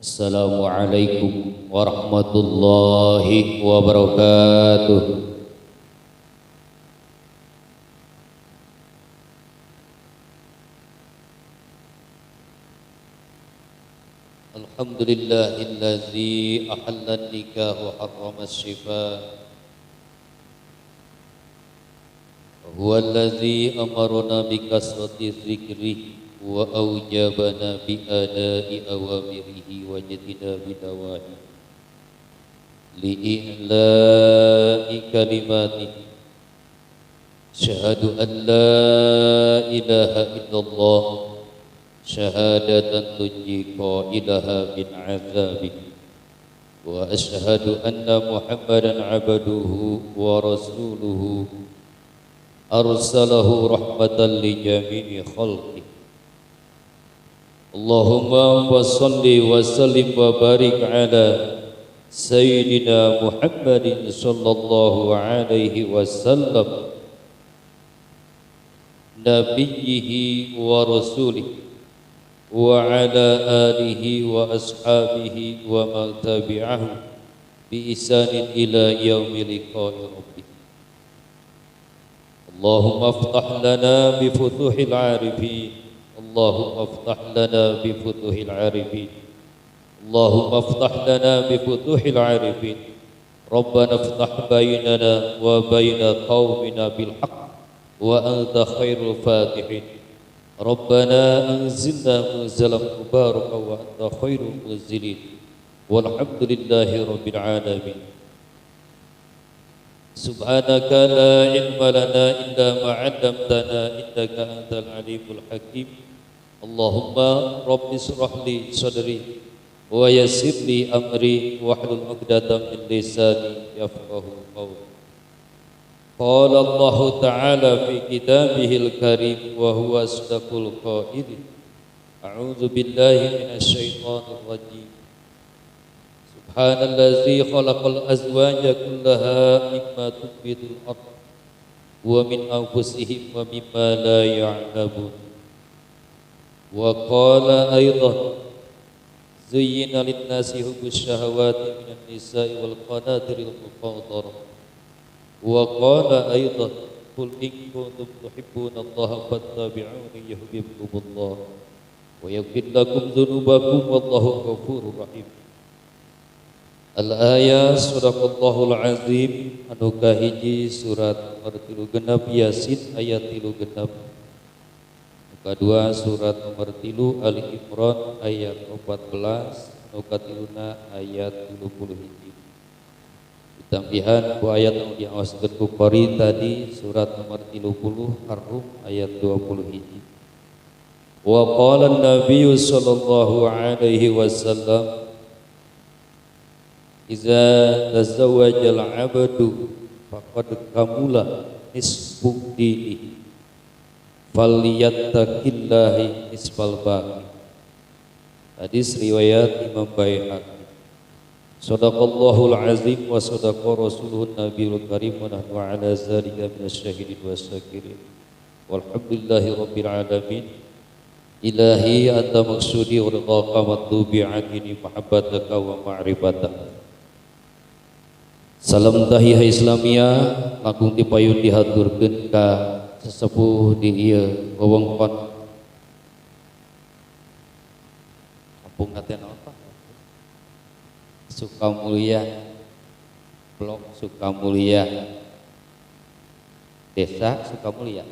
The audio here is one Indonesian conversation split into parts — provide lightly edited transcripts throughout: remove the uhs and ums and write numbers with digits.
Assalamualaikum warahmatullahi wabarakatuh. Alhamdulillahillazi ahalla nikah wa harrama syifaa. Huwa allazi amarna bi kasrati dzikri wa aujabana bi ada'i awamirihi wa jadina bi nawahi li i'la'i kalimatihi. Syahadu an la ilaha illallah syahadatan tunji qailaha min azabihi wa asyhadu anna muhammadan abduhu wa rasuluhu arsalahu rahmatan li jami'i khalqih. Allahumma wa salli wa sallim wa barik ala Sayyidina Muhammadin sallallahu alaihi wasallam nabiyyihi wa rasulih wa ala alihi wa ashabihi wa man tabi'ahu bi ihsanin ila yaumil liqa'i rabbih. Allahumma aftah lana bi futuhil arifin. Allahumma aftah lana bi futuhil arifin. Allahumma aftah lana bi futuhil arifin. Rabbana aftah bainana wa baina qaumina bil haqq wa anta khairul fatihin. Rabbana anzilna munzalan mubarakan wa anta khairul munzilin. Walhamdulillahi rabbil alamin. Subhanaka la ilma lana illa ma 'allamtana innaka antal alimul hakim. Allahumma rabbi shrah li sadri wa yassir li amri wahlul 'uqdatam min lisani yafqahu qawli. Qala Allah ta'ala fi kitabihil karim wa huwa asdaqul qailin. A'udzu billahi minasy syaithanir rajim. Subhanallazi khalaqal azwaja kullaha mimma tunbitul ardh wa min anfusihim wa mimma la ya'lamun. Wa qala aidan zuyyina lin-nasi hubbus syahawati minan nisa'i wal qanatiril muqaddarah. Wa qala aidan qul in kuntum tuhibbunallaha fattabi'uni yuhibbukumullah wa yaghfir lakum dzunubakum wallahu ghafurur rahim. Al-ayat Sadaqallahul Azim anu kahiji surat nomor 3 Yasin ayat 3. Kedua surat nomor 3 Ali Imran ayat 14 anu katiluna ayat 31. Tambahan ku ayat anu diawaskeun ku qari tadi surat nomor 30 Ar-Rum ayat 21. Wa qala an-nabiy sallallahu alaihi wasallam iza tazawwajal 'abdu faqad kamula nisfu dinihi falyattaqillahi nisfal baqi. Hadis riwayat Imam Baihaqi. Shadaqallahul azim wa shadaqa rasuluhun nabiyul karim wa nahnu ala zalika minasyahidin wasyakirin. Walhamdulillahi rabbil alamin. Ilahi anta maksudi wa ridhaka matlubi anni mahabbataka wa ma'rifataka. Salam tahiyah Islamiyah langkung dipayun dihaturkeun ka sesepuh di ieu wewengkon kampung teh naon Pak? Sukamulya, Blok Sukamulya, Desa Sukamulya,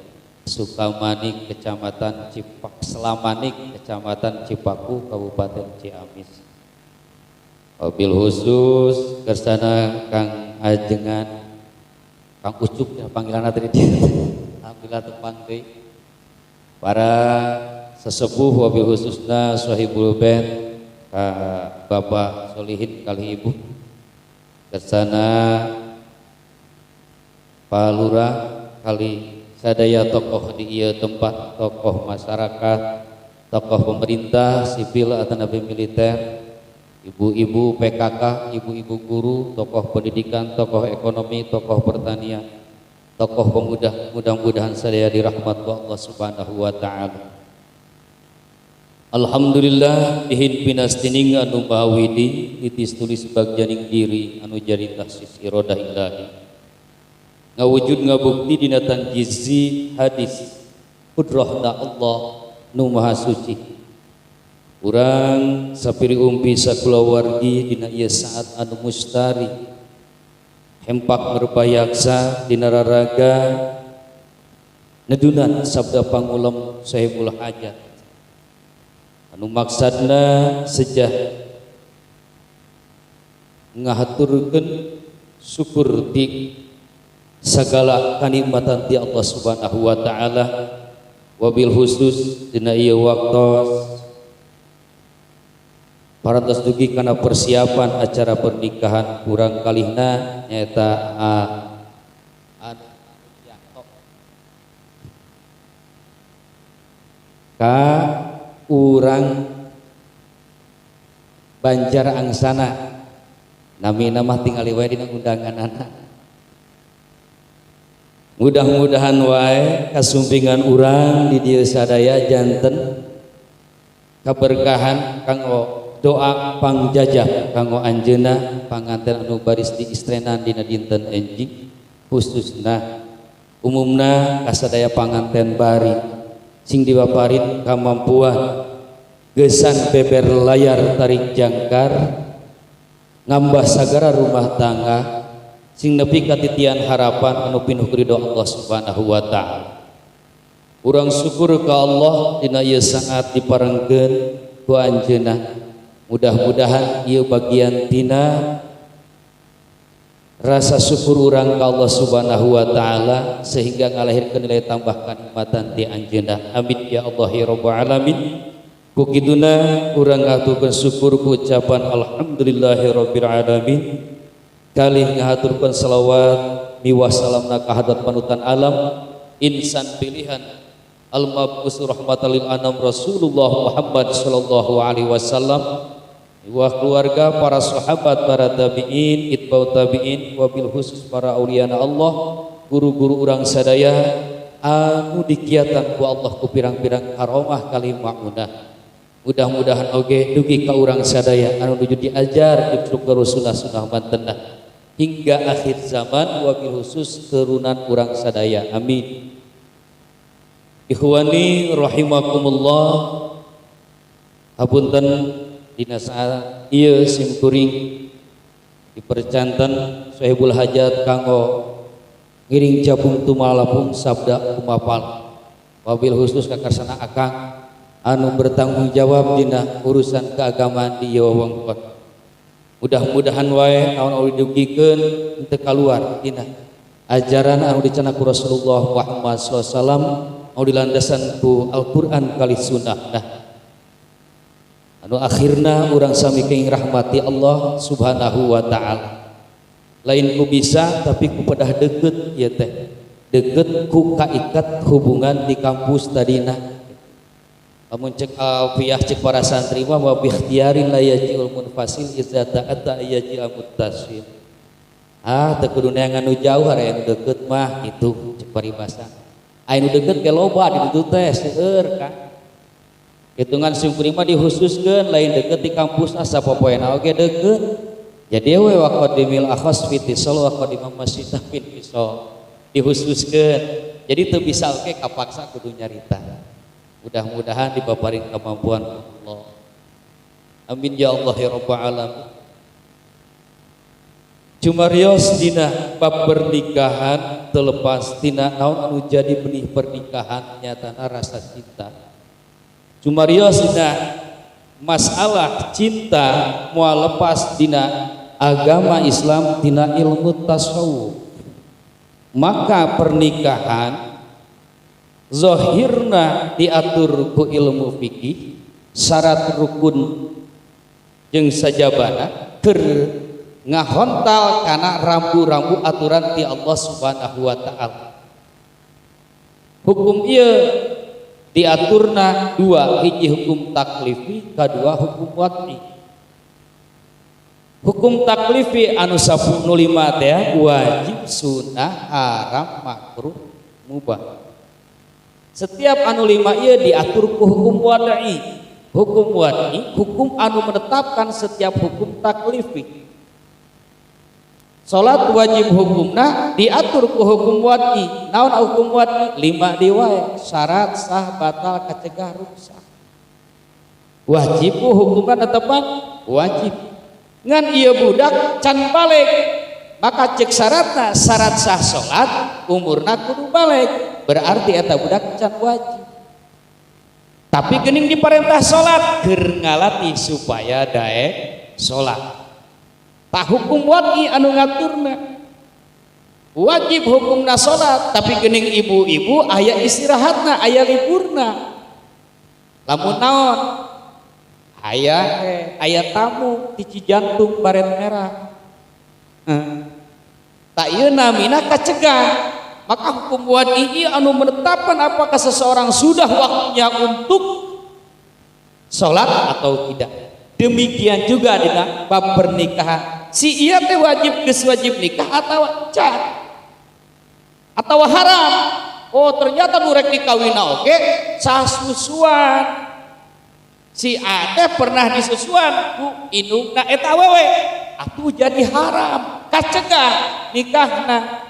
Sukamanik, Kecamatan Cipak, Selamanik, Kecamatan Cipaku, Kabupaten Ciamis. Wabil khusus kersana Kang Ajengan, Kang Ucup ya panggilan tadi dia. Alhamdulillah tepang deui. Para sesepuh wabil khususna Sohibul Ben, Bapak Solihin kali Ibu. Kersana Pak Lurah kali sadaya tokoh di ieu tempat, tokoh masyarakat, tokoh pemerintah, sipil atau nabi militer, ibu-ibu PKK, ibu-ibu guru, tokoh pendidikan, tokoh ekonomi, tokoh pertanian, tokoh pemuda, mudah-mudahan saya dirahmati Allah Subhanahu wa taala. Alhamdulillah bihin pinastining anu mawidi titis tulis bagjaning diri anu jadi tahsis irodah ilahi ngawujud ngabukti dina tanjizi hadis kudrahna Allah nu maha suci. Urang sapiri umpi sakulawargi dina ieu saat anu mustari hempak merbayaksa dina raraga nedunan sabda pangulam sahibul hajat anu maksadna sejah ngahaturkeun syukur ti sagala kanikmatan ti Allah Subhanahu wa taala wabil khusus dina ieu waktos parantos dugi kana persiapan acara pernikahan urang kalihna nyaeta ka urang Banjar Angsana nami nama tinggali wae dina undanganana. Mudah-mudahan wae kasumpingan urang di dieu sadaya janten kaberkahan kanggo doa pangjajah kanggo anjeunna panganten anu baris di istrenan dina dinten enjing khususna umumna kasadaya panganten bari sing diwaparin kamampuan gesan beber layar tarik jangkar ngambah sagara rumah tangga sing nepi katitian harapan anu pinuh ridho Allah Subhanahu wa taala. Urang syukur ka Allah dina ieu saat diparengkeun ku anjeunna. Mudah-mudahan ieu bagian tina rasa syukur urang ka Allah Subhanahu wa taala sehingga ngalahirkeun nilai tambah kanikmatan ti anjeunna. Amin ya Allah ya rabbal alamin. Ku kituna urang ngaturkeun syukur ku ucapan alhamdulillahirabbil alamin. Kalih ngahaturkeun selawat miwah salamna ka hadrat panutan alam insan pilihan al-mab'us rahmatan lil anam Rasulullah Muhammad sallallahu alaihi wasallam wa keluarga para sahabat para tabi'in itba'ut tabi'in wabil khusus para auliana Allah guru-guru urang sadaya anu dikiatan ku Allah ku pirang-pirang karomah kalimah mudah-mudahan oge dugi ka urang sadaya anu nuju diajar ditruk Rasulullah sunnah mantenna hingga akhir zaman wabil khusus kerunan urang sadaya amin. Ikhwani rahimakumullah hapunten dina saat ieu simkuring dipercanten sahibul hajat kanggo ngiring jabung tumalapung sabda kumapal wabil khusus kakarsana akang anu bertanggung jawab dina urusan keagamaan di ieu wewengkon. Mudah-mudahan wae naon anu didugikeun teu kaluar dina ajaran anu dicenah ku Rasulullah Muhammad sallallahu alaihi wasallam anu dilandasan ku Al-Qur'an kali sunnah. Nah, anu akhirna urang sami keing rahmati Allah Subhanahu wa taala. Lain ku bisa tapi ku pedah deukeut ieu teh. Deukeut ku kaikat hubungan di kampus tadina. Lamun cek alfiyah cek para santri mah wa bi ikhtiyarin la yajiul munfasil idza ta'ata yaji'ul muttasil. Teu kudu neangan nu jauh are anu deukeut mah kitu cek paribasa. Anu deukeut ge loba di ditu teh seueur ka. Hitungan simkuring mah dihususkeun lain deukeut di kampus asa popoena oge deukeut. Jadi we waqadimil akhas fi tisal wa qadimam masjid fi tisal dihususkeun. Jadi teu bisa oge kapaksa kudu nyarita. Mudah-mudahan dipaparing kemampuan Allah. Amin ya Allah ya rabbal alamin. Cumarios dina bab pernikahan terlepas tina naon anu jadi benih pernikahan nyatana rasa cinta. Cumarios dina masalah cinta moal lepas dina agama Islam tina ilmu tasawuf. Maka pernikahan zahirna diatur ku ilmu fikih syarat rukun jeung sajabana keur ngahontal kana rambu-rambu aturan ti Allah Subhanahu wa taala. Hukum ieu diaturna dua, hiji hukum taklifi, kadua hukum wad'i. Hukum taklifi anu 10 teh wajib, sunnah, haram, makruh, mubah. Setiap anu 5 ieu diatur ku hukum wad'i. hukum wad'i hukum anu menetapkan setiap hukum taklifi. Salat wajib hukumna diatur ku hukum wad'i. Naon hukum wad'i? 5 diwae, syarat sah batal kacegah rusak. Wajib hukumna netepan wajib. Ngan ieu budak can balik, maka cek syaratna syarat sah salat umurna kudu balik. Berarti eta budak can wajib. Tapi geuning diparentah salat keur ngalatih supaya daek salat. Tak hukum wad'i anu ngaturna wajib hukumna salat, tapi geuning ibu-ibu aya istirahatna, aya liburna. Lamun naon? Aya tamu di Cijantung Baret Merah. Tak ieu namina kacegah. Maka hukum wad'i anu menetapkan apakah seseorang sudah waktunya untuk salat atau tidak. Demikian juga dengan bab pernikahan. Si iya teh wajib nikah atau can atau haram. Oh ternyata nu rek dikawina oge sasusuan. Si ade pernah disusuan ku indungna eta awewe, atuh jadi haram, kacegah nikahna.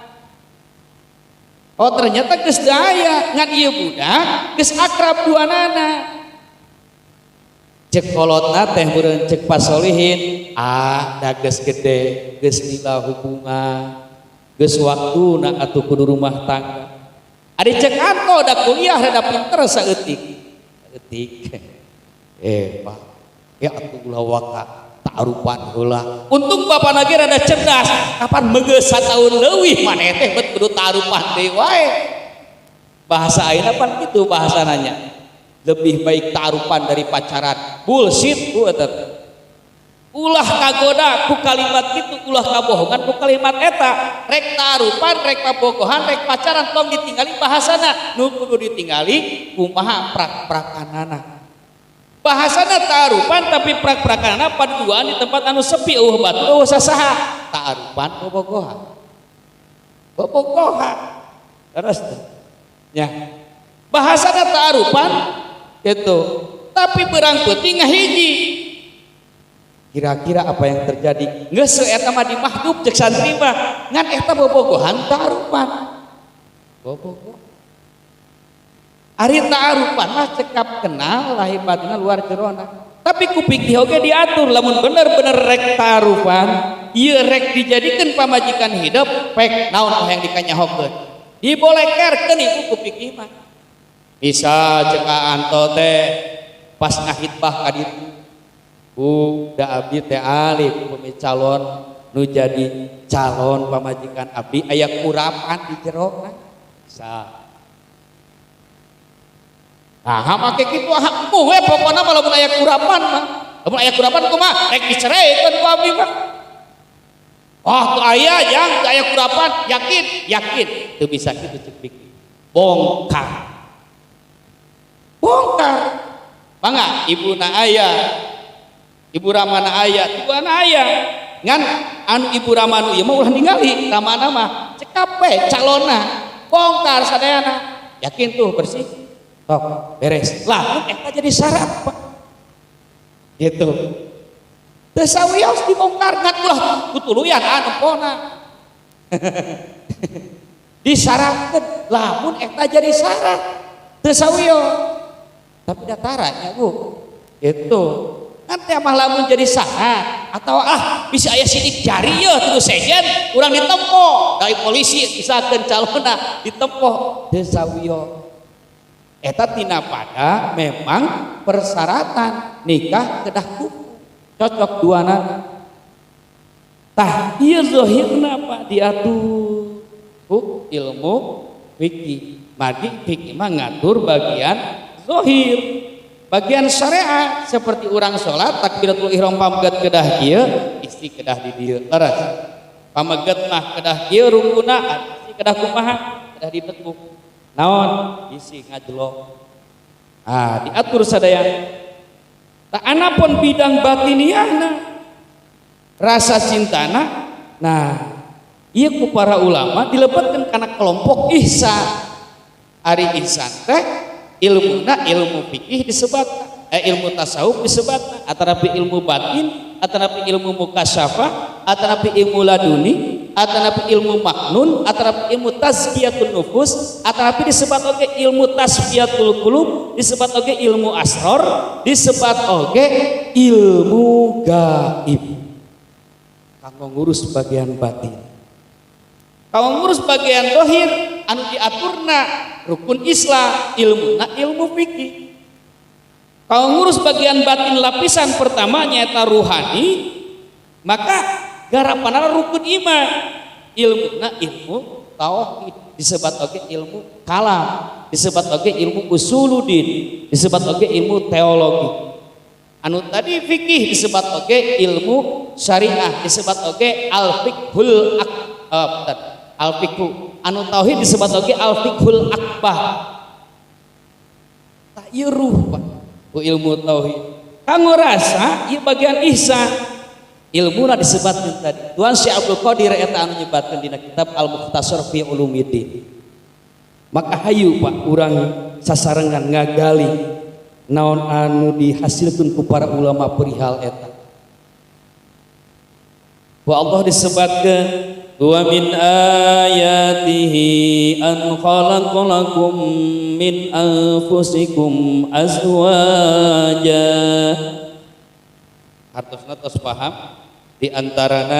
Oh ternyata geus daya ngan ieu budak geus akrab duanana. Cek kolotna teh meureun cek pasolihin da geus gede geus lila hubungan geus waktuna atuh kudu rumah tangga. Ari cek anto da kuliah rada pinter saeutik Pak ya atuh ulah waka ta'arupan heula. Untung bapak lagi rada cerdas, kapan megeus sataun leuwih maneh teh bet kudu ta'arupan deui wae. Bahasa ayeuna pan kitu bahasananya. Lebih baik ta'arupan dari pacaran. Bullshit ku eta. Ulah kagoda ku kalimat kitu, ulah kabohongan ku kalimat eta. Rek ta'arupan, rek pabogohan, rek pacaran tong ditinggali bahasana. Nu kudu ditinggali kumaha prak-prakanana. Bahasana ta'arupan tapi prak-prakanana paduaan di tempat anu sepi batu sasaha. Ta'arupan bobogohan. Bobogohan. Terus ya. Bahasana ta'arupan itu, tapi berang penting ngahiji. Kira-kira apa yang terjadi? Geus eta mah dimahdup cek santri mah ngan eta bobogohan ta'arupan. Bobogohan. Ari ta'arupan mah cekap kenal lahir batinna luar jerona. Tapi ku pikir oge diatur lamun bener-bener rek ta'arupan, ieu rek dijadikeun pamajikan hidup pek naon yang dikanyahokeun. Dibolehkeun ibu ku pikir mah. Bisa cek anto teh pas ngahitbah ka ditu da abdi teh alif pemi calon nu jadi calon pamajikan abdi aya kurapan di jerona bisa. Nah make kitu moe pokona mah lamun aya kurapan mah. Lamun aya kurapan kumaha rek dicereikeun ku abdi mah. Oh tu aya yang teu aya kurapan yakin teu bisa kitu cek pikir. Bongkar mangga ibu na aya ibu ramana aya tuana aya ngan anu ibu ramanu ieu mah ulah ningali ramana mah cekap we calonna bongkar sadayana yakin tuh bersih tok beres lah eta jadi syarat Pak gitu teu sawios dibongkar ngan ulah kutuluyan anu pona disyaratkeun lamun eta jadi syarat teu sawios. Tapi dataranya Bu itu nanti mah lamun jadi syarat atau bisa aya sidik jari ya terus sejen urang ditempo dari polisi misalkan calonna ditempo teu sawiyo eta tina pada memang persyaratan nikah kedah kuku cocok duana tah ieu zahirna Pak diatur ku ilmu fikih magi fikih mah ngatur bagian zahir bagian syariat seperti orang sholat takbiratul ihram pamegat kedah ieu istri kedah di dieu leres pamegat mah kedah ieu rukuna istri kedah kumaha kedah ditekuk naon isi ngajlok diatur sadaya tak anapun bidang batiniahna rasa cintana nah ieu ku para ulama dilebetkeun kana kelompok ihsan ari ihsan teh ilmu fikih disebutkan ilmu tasawuf disebut atanapi ilmu batin, atanapi ilmu mukasyafah, atanapi ilmu laduni, atanapi ilmu maknun, atanapi ilmu tazkiyatun nufus, atanapi disebut oge ilmu tasfiyatul qulub, disebut oge ilmu asror, disebut oge ilmu gaib. Kanggo ngurus bagian batin, kanggo ngurus bagian dohir anu diaturna rukun Islam, ilmu fikih. Kalau ngurus bagian batin lapisan pertama nyata ruhani, maka garapanana rukun iman. Ilmu tauhid, disebut oge ilmu kalam, disebut oge ilmu usuluddin, disebut oge ilmu teologi. Anu tadi fikih disebut oge ilmu syariah, disebut oge al-fiqhul al-fiqhu. Anu tauhid disebut oge al-fiqhul akbar. Tak ieu ruh Pak. Ilmu tauhid kanggo rasa ieu bagian ihsan ilmuna disebutkeun tadi Tuan Syekh Abdul Qadir eta anu nyebatkeun dina kitab Al-Mukhtasar fi Ulumiddin. Maka hayu Pak urang sasarengan ngagali naon anu dihasilkeun ku para ulama perihal eta. Wa Allah disebutkeun wa min ayatihi an khalaqalakum min anfusikum azwaja. Hartosna tos paham di antara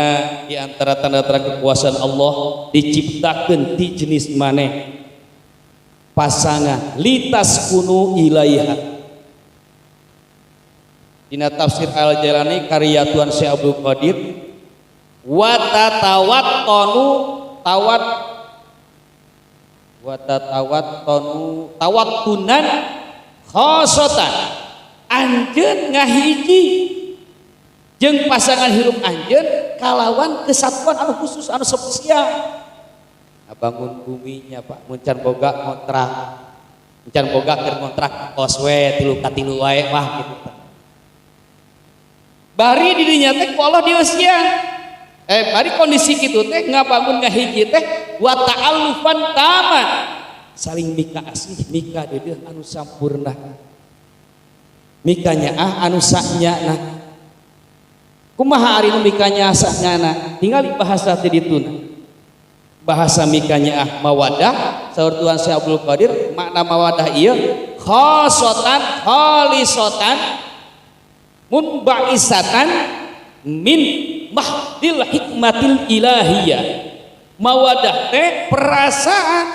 tanda-tanda kekuasaan Allah diciptakeun ti jenis maneh pasangan litas kunu ilaiha. Dina tafsir Al-Jalani karya Tuan Syekh Abdul Qadir tawattunan khosotan anjeun ngahiji jeung pasangan hirup anjeun kalawan kesatuan anu khusus anu spesial. Bangun buminya Pak muncan boga kontrak, muncan boga keur kontrak kos we 3 ka 3 wae mah gitu. Bari di dinya teh ku Allah dieusian. Bari kondisi kitu teh ngabangun ngahiji teh wa ta'allufan tama. Saling mika asih, mika deudeuh anu sampurna. Mikanya anu sanyana. Kumaha ari nu mikanya sanyana? Tingali bahasa teh dituna. Bahasa mikanya mawadah, saur Tuan Syekh Abdul Qadir, makna mawadah ieu khosotan, khalisatan, munba'isatan min mahdil hikmatil ilahiyah. Mawadah teh perasaan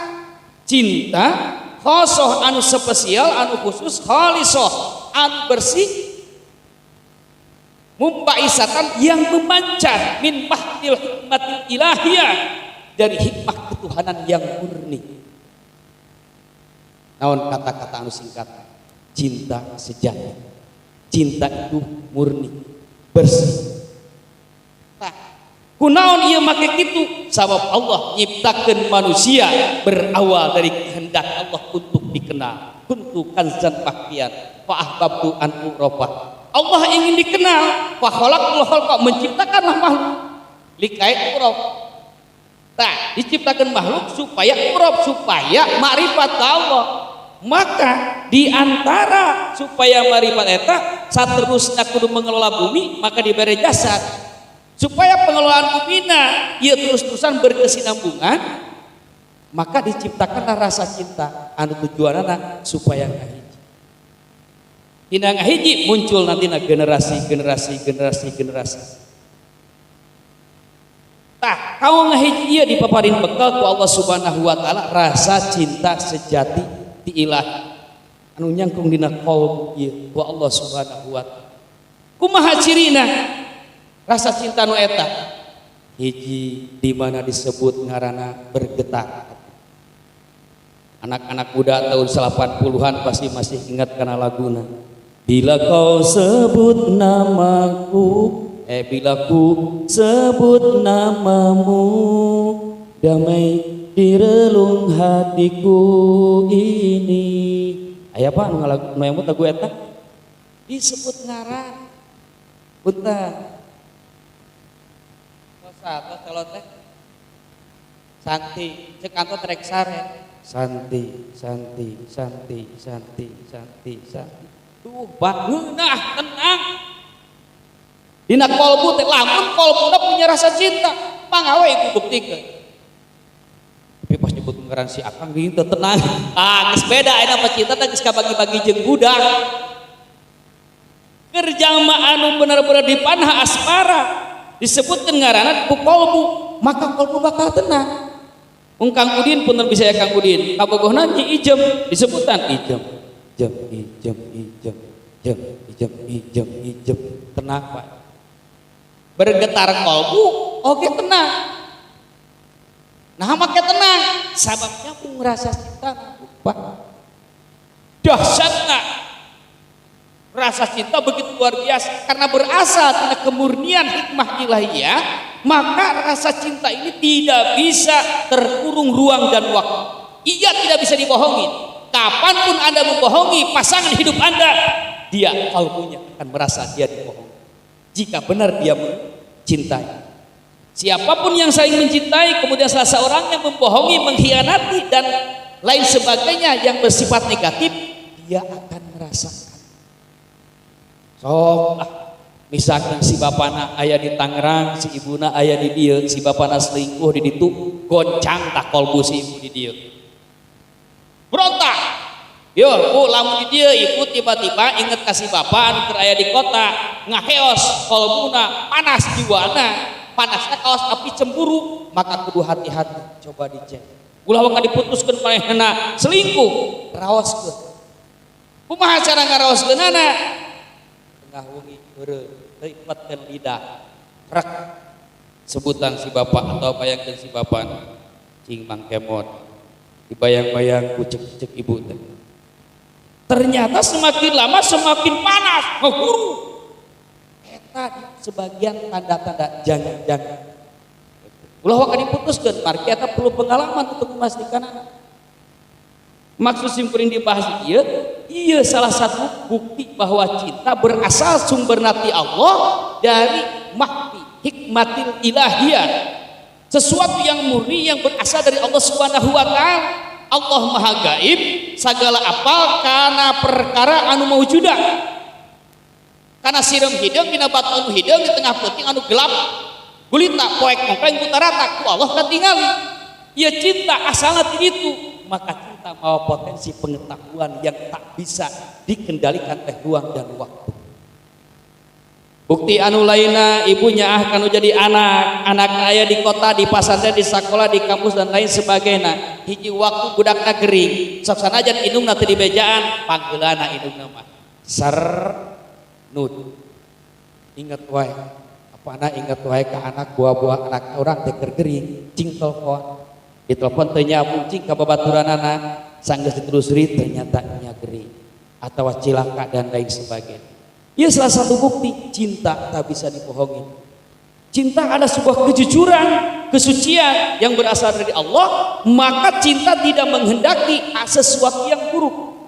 cinta khosoh anu spesial anu khusus, khalisoh anu bersih, munba'isatan yang memancar min mahdil hikmatil ilahiyah dari hikmah ketuhanan yang murni. Naon kata-kata anu singkat? Cinta sejati. Cinta itu murni, bersih. Kunaon ieu make kitu? Sabab Allah nyiptakeun manusia berawal dari kehendak Allah untuk dikenal. Kuntu kanzan mahfian fa ahbabtu an urafah. Allah ingin dikenal, fa khalaqal khalqa, menciptakanlah makhluk likai uraf. Tah, diciptakan makhluk supaya uraf, supaya makrifat Allah. Maka di antara supaya makrifat eta saterusna kudu mengelola bumi, maka diberi jasad. Supaya pengelolaan bumina ieu terus-terusan berkesinambungan, maka diciptakanlah rasa cinta anu tujuanana supaya ngahiji. Dina ngahiji muncul nantina generasi. Tah, kau ngahiji ieu dipaparin bekal ku Allah Subhanahu wa taala rasa cinta sejati ti Ilahi anu nyangkung dina qalb ieu ku Allah Subhanahu wa taala. Kumaha cirina rasa cinta nu eta? Hiji di mana disebut ngaranna bergetar. Anak-anak muda tahun 80-an pasti masih ingat kana laguna. Bila kau sebut namaku, bila ku sebut namamu, damai di relung hatiku ini. Aya apa nu ngalagu lagu eta? Disebut ngaran. Punten. Kosa tos teh. Santi, cek kantor trek sare. Santi. Tuh Pak, ngeunah tenang. Dina kolbu teh lamun kolbuna punya rasa cinta, pangawe iku buktikeun. Tapi pas nyebut ngaran si Akang geuning teu tenang. Geus beda aya mah cinta teh geus kabagi-bagi jeung budak. Kerja mah anu bener-bener dipanah asmara disebutkeun ngaranna ku kolbu, maka kolbu bakal tenang. Kang Udin pun bisa ya Kang Udin. Kabogohna Nyi Ijem disebutan Ijem. Ijem. Tenang Pak. Bergetar kolbu, oke tenang. Nah make tenang, sababnya pun ngerasa cinta Pak. Dahsyatna rasa cinta begitu luar biasa karena berasal dari kemurnian hikmah ilahiyah, maka rasa cinta ini tidak bisa terkurung ruang dan waktu. Ia tidak bisa dibohongi. Kapanpun Anda membohongi pasangan hidup Anda, dia kalbunya akan merasa dia dibohongi. Jika benar dia mencintai, siapapun yang saling mencintai kemudian salah seorang yang membohongi, mengkhianati dan lain sebagainya yang bersifat negatif, dia akan merasakan. Sok misalkan si bapana aya di Tangerang, si ibuna aya di dieu, si bapana selingkuh di ditu, goncang tak kolbu si ibu di dieu. Berontak. Yo, lamun di dieu ikut tiba-tiba inget kasih bapak anu keur aya di kota, ngaheos kolbuna, panas jiwana, panasna kaos api cemburu, maka kudu hati-hati, coba dicek. Ulah waka diputuskeun manehna selingkuh, raoskeun. Kumaha cara ngaraoskeunana? Tengah wengi heureuh teu ipatkeun lidah rek sebutan si bapak atau bayangkeun si bapak cing Mang Kemot dibayang-bayang ku cek ibu teh. Ternyata semakin lama semakin panas ngeguru. Eta sebagian tanda-tanda jangan-jangan. Ulah waka diputuskeun margi eta perlu pengalaman untuk memastikan anak. Maksud simpuring dibahas iya salah satu bukti bahwa cinta berasal sumber nati Allah dari mahdi hikmatil ilahiyah, sesuatu yang murni yang berasal dari Allah Subhanahu wa taala. Allah Maha Gaib, sagala apal kana perkara anu maujudah. Kana sireum hideung dina batu anu hideung di tengah peuting anu gelap gulita poek mongkreng putarata ku Allah katingali. Ieu cinta asalna ti ditu, maka cinta mawa potensi pengetahuan yang tak bisa dikendalikan oleh ruang dan waktu. Bukti anu lainna ibunya kanu jadi anak aya di kota, di pasantren, di sekolah, di kampus dan lain sebagainya. Hiji waktu budakna gering, sok sanajan indungna teu dibejaan, panggeulana indungna mah Sarnud. Ingat wae, apana ingat wae ka anak buah-buah anak orang teh keur gering, cing telepon. Ditelepon teu nyambung cing ka babaturanana, sanggeus ditelusuri ternyata nya gering atawa cilaka dan lain sebagainya. Ia salah satu bukti cinta tak bisa dibohongi. Cinta ada sebuah kejujuran, kesucian yang berasal dari Allah, maka cinta tidak menghendaki sesuatu yang buruk.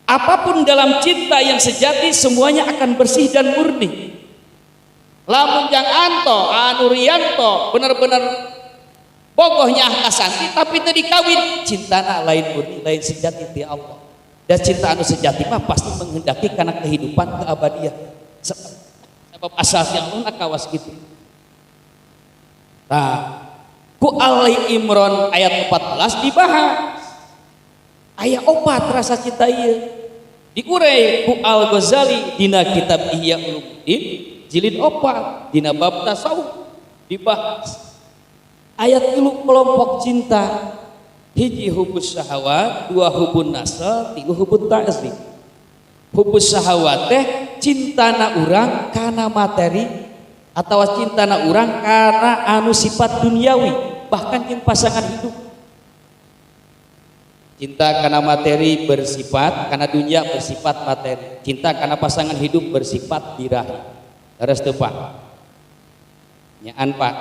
Apapun dalam cinta yang sejati semuanya akan bersih dan murni. Lamun jang anto, anurianto, benar-benar bogohnya kasanti tapi teu dikawin, cintana lain murni, lain sejati ti Allah. Dan cinta anu sejati mah pasti menghendaki karena kehidupan keabadian. Sebab asasnya Allah kawas gitu. Nah, ku Ali Imran ayat 14 dibahas. Aya opat rasa cinta ieu. Diurei ku Al Ghazali dina kitab Ihya Ulumuddin jilid 4 dina bab tasawuf dibahas. Ayat 3 kelompok cinta. Hiji hubus syahwat, dua hubun nasl, tilu hubun ta'zim. Hubus syahwat teh cintana urang kana materi atau cintana urang kana anu sifat duniawi, bahkan yang pasangan hidup. Cinta kana materi bersifat, kana dunia bersifat materi. Cinta kana pasangan hidup bersifat birahi. Leres teu Pak? Nyaan Pak?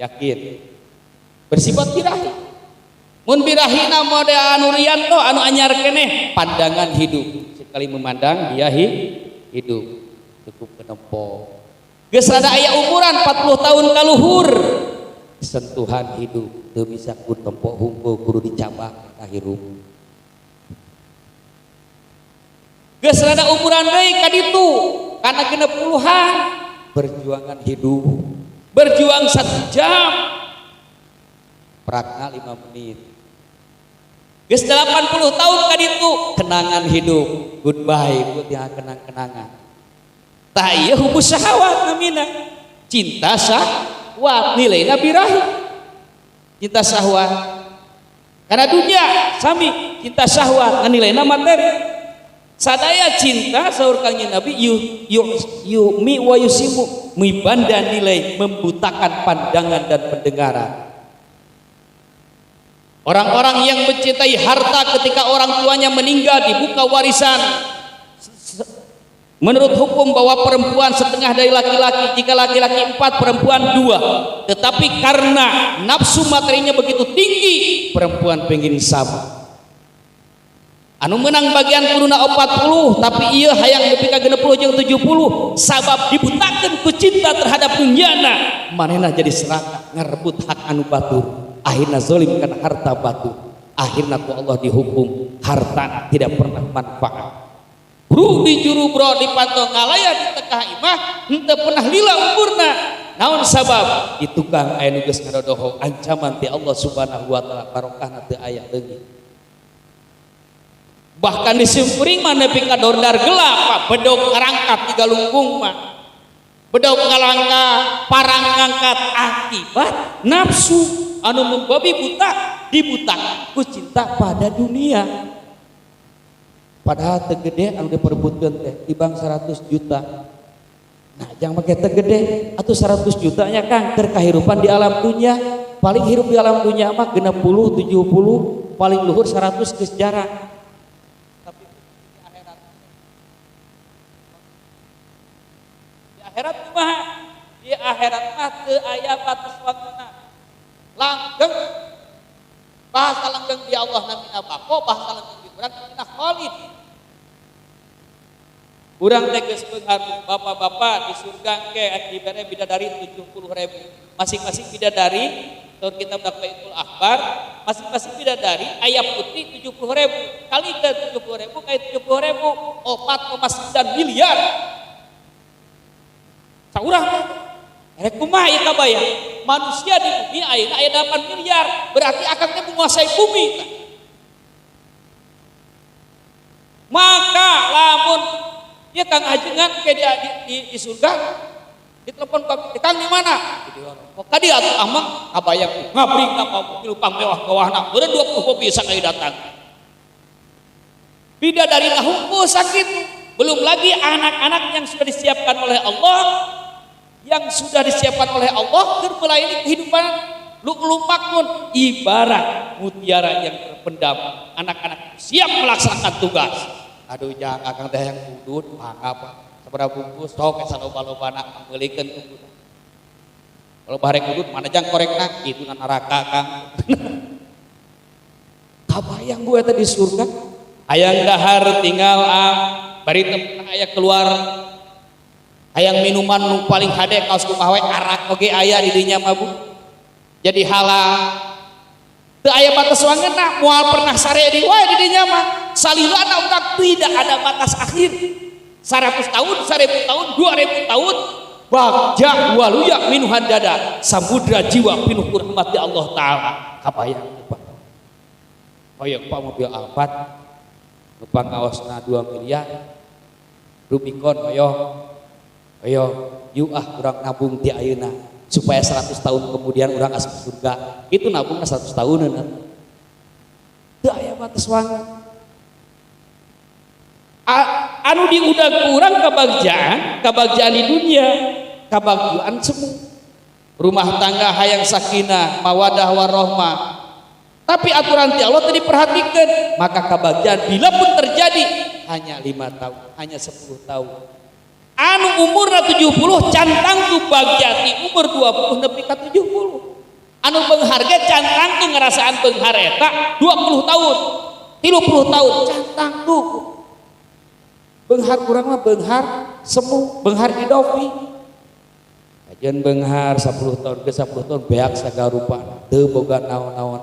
Yakin? Bersifat birahi. Mun birahina mode anu rianto anu anyar keneh pandangan hidup, sekali memandang dia hidup cukup kenempo geus rada aya umuran 40 tahun kaluhur sentuhan hidup teu bisa ku tempo hungkul kudu dicabak ka hirup. geus rada umuran deui ka ditu kana genep puluhan berjuangan hidup berjuang 1 jam prakna 5 menit geus 80 tahun ka ditu kenangan hidup goodbye buat yang kenang-kenangan tah ieu hubus syahwat namina cinta syahwat nilaina birahi cinta syahwat karena dunia sami cinta syahwat nilaina materi sadaya cinta saur kanjeng Nabi yumi wa yusimu mibanda nilai membutakan pandangan dan pendengaran. Orang-orang yang mencintai harta ketika orang tuanya meninggal dibuka warisan. Menurut hukum bahwa perempuan setengah dari laki-laki, jika laki-laki 4 perempuan 2. Tetapi karena nafsu materinya begitu tinggi, perempuan pengen sama. Anu menang bagian kuduna 40 tapi iya hayang nepi ka 60 jeung 70 sabab dibutakeun ku cinta terhadap dunyana manehna jadi serakah ngarebut hak anu batur akhirna zalim kana harta batur akhirna ku Allah dihukum harta tidak pernah manfaat bro dijuru bro dipantau ngalaya di tengah imah henteu pernah lila umurna naon sabab di tukang aya nu geus ngadodoho ancaman ti Allah subhanahu wa taala barokahna teu aya leungit bahkan disimpring mah nepi ka dordar gelap Pak bedog ngarangkat di galunggung mah bedog ngalangka parang ngangkat akibat nafsu anu membabi buta dibutak ku cinta pada dunia padahal teu gede anu diperebutkeun teh tibang 100 juta nah jangan make teu gede atuh 100 jutanya Kang keur kahirupan di alam dunia paling hirup di alam dunia mah 60 70 paling luhur 100 geus jarang akhirat mah di akhirat mah teu aya batas waktuna langgeng bahasa langgeng di Allah namina bako bahasa langgeng di urang namina khalid urang teh geus beunghar bapak-bapak di surga ke dibere bidadari 70.000 masing-masing bidadari tur kitab Baitul Akhbar masing-masing bidadari aya putih 70.000 kali ke 70.000 kali 70.000 4,9 miliar saurang rek kumaha ieu kabayang manusia di bumi ayeuna aya 8 miliar berarti akan teh menguasai bumi maka lamun ieu Kang ajengan ke di surga ditelepon Kang di mana kok ka dieu atuh mah kabayang ngabring ka mobil pang mewah-mewahna beureun 20 mobil sakali datang bidadari hungkul sakit belum lagi anak-anak yang sudah disiapkan oleh Allah keur melayani kehidupan lu'lu' maknun ibarat mutiara yang terpendam anak-anak siap melaksanakan tugas aduh jangan akang teh yang udut apa sabaraha bungkus sok esa loba-lobana meulikeun udut kalau barek udut mana jang korekna itu neraka Kang kabayang gue tadi di surga hayang dahar tinggal bari teu aya keluar hayang minuman nu paling hade kaos kumaha we arak oge aya di dinya mah Bu jadi halang teu aya batas wangeunna moal pernah sare di wae di dinya mah salilana utak tidak ada batas akhir 100 tahun 1000 tahun 2000 tahun bagja waluya min hadada samudra jiwa pinuh rahmat Allah taala kabayang Pak hoyong Pak mobil Alphard numpang kaosna 2 miliar Rubicon ayo yuk urang nabung ti ayeuna supaya 100 tahun kemudian urang asup surga itu nabungna 100 tahunan teu aya batas wangun anu diudag urang kabagjaan di dunia kabagjaan semu rumah tangga hayang sakinah mawadah warahmah tapi aturan ti Allah teu diperhatikeun maka kabagjaan bila pun terjadi hanya 5 tahun hanya 10 tahun anu umurna 70 cantang tu bagjati umur 20 nepi ka 70 anu beunghar ge cantang tu ngarasaan beunghar eta 20 tahun 30 tahun cantang tu beunghar kurang mah beunghar semu beunghar idofi ajeun beunghar 10 tahun ke 10 tahun beak sagala rupa teu boga naon-naon